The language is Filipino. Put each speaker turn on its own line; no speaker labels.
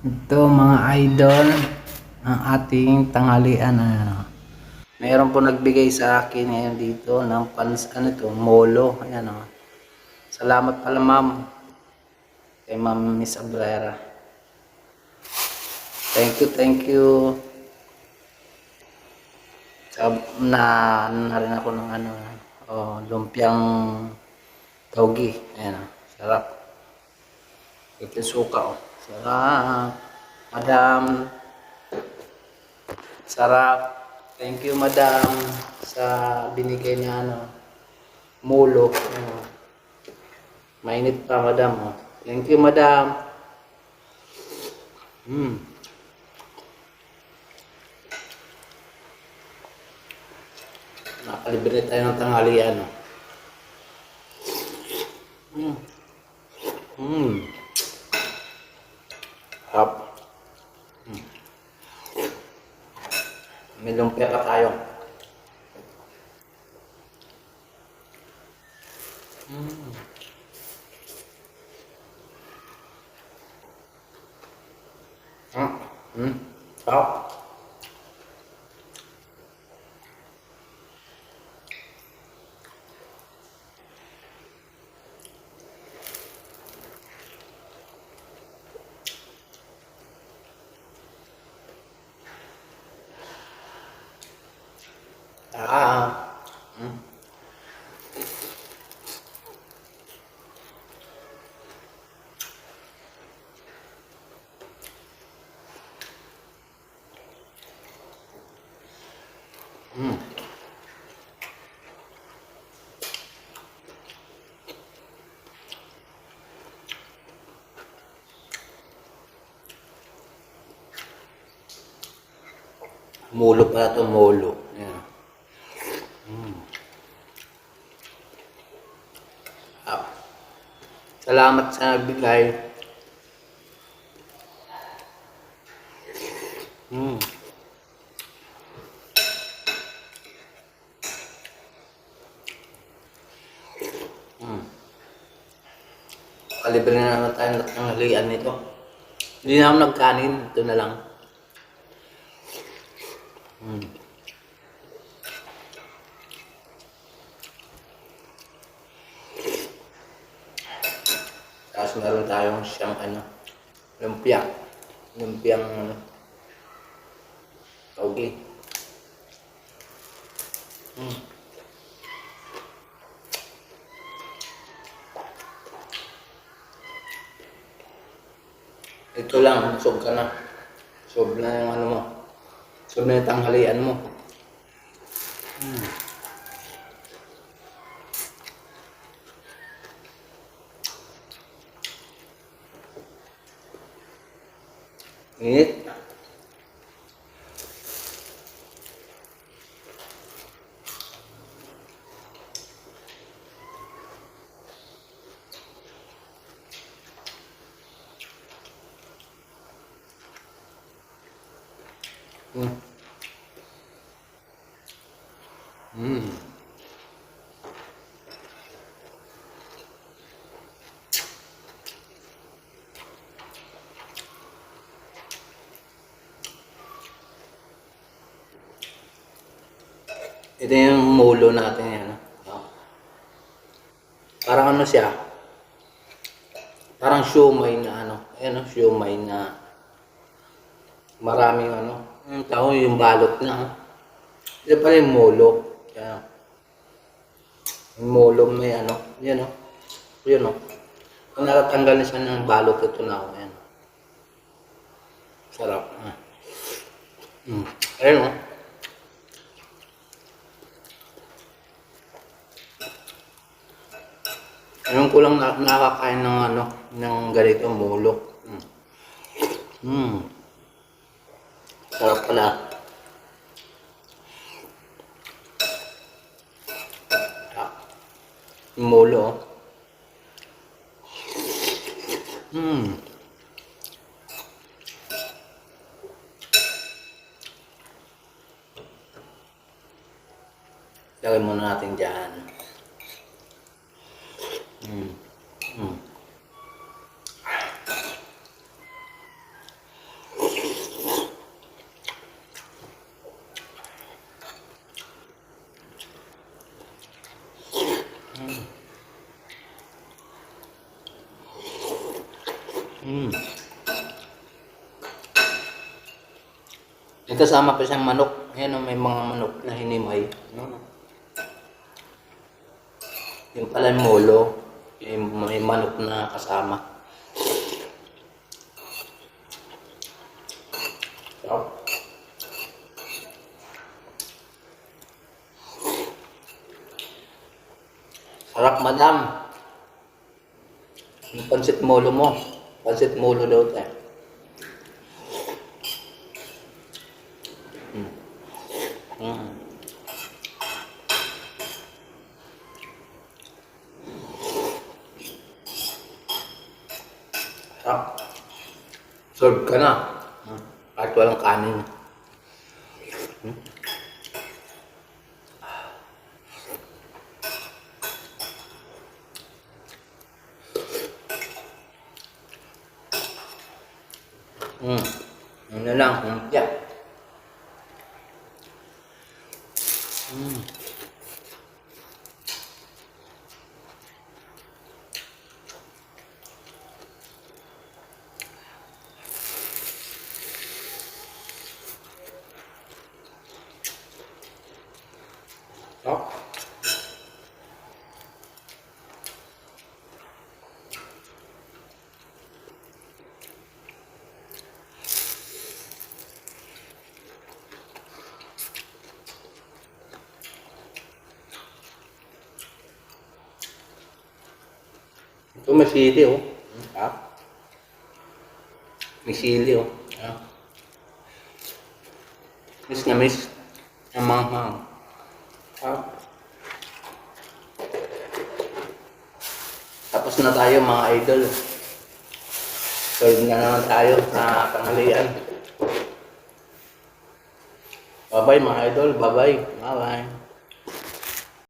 Ito mga idol, ang ating tanghalian. Mayroon po nagbigay sa akin ngayon dito ng molo. Ayan o. Salamat pala ma'am. Kay ma'am Miss Abrera. Thank you, thank you. Na rin ako ng lumpiang togi. Ayan o. Sarap. Ito yung suka o. Sarap. Madam. Sarap. Thank you, madam, sa binigay na mulo. Mainit pa, madam. Oh. Thank you, madam. Nakalibre tayo ng tanghalian. Hap. May lumpia pa tayo. Hap. Mulo pala ito, mulo. Ayan. Salamat sa nagbigay. Kalibre na naman tayo ng halian nito. Hindi na ako nagkanin. Ito na lang. Tapos meron tayong siyang lumpia. Lumpiang togi. Ito lang, busog ka na. Sob na yung mo. Sob na yung tanghalian mo. Init. Ito yung mulo natin yan. Parang siya? Parang siomay na siomay na maraming yung tao yung balot na. Ito pala yung mulo. Yan. Yung mulo may yan yun Kung nakatanggal na siya ng balot, ito na yan. Sarap. Ayun Ayun ko lang nakakain ng ganitong mulo. Sarap pala. Mulo. Lagay muna natin dyan. May kasama pa siyang manok. Ayan o, may mga manok na hinimay. Ano? Yung pala yung molo. May manok na kasama. So, sarap, madam. Yung pansit molo mo. Pansit molo daw tayo. Mm. Sarap. Serve ka na. Kahit walang kanin. Yun na lang. Yeah. Oh. Ito may sili oh. Ah. May sili oh. Ah. Miss na miss. Ang manghang. Ah. Tapos na tayo mga idol. Serve na naman tayo sa tanghalian. Bye-bye mga idol. Bye-bye. Bye-bye.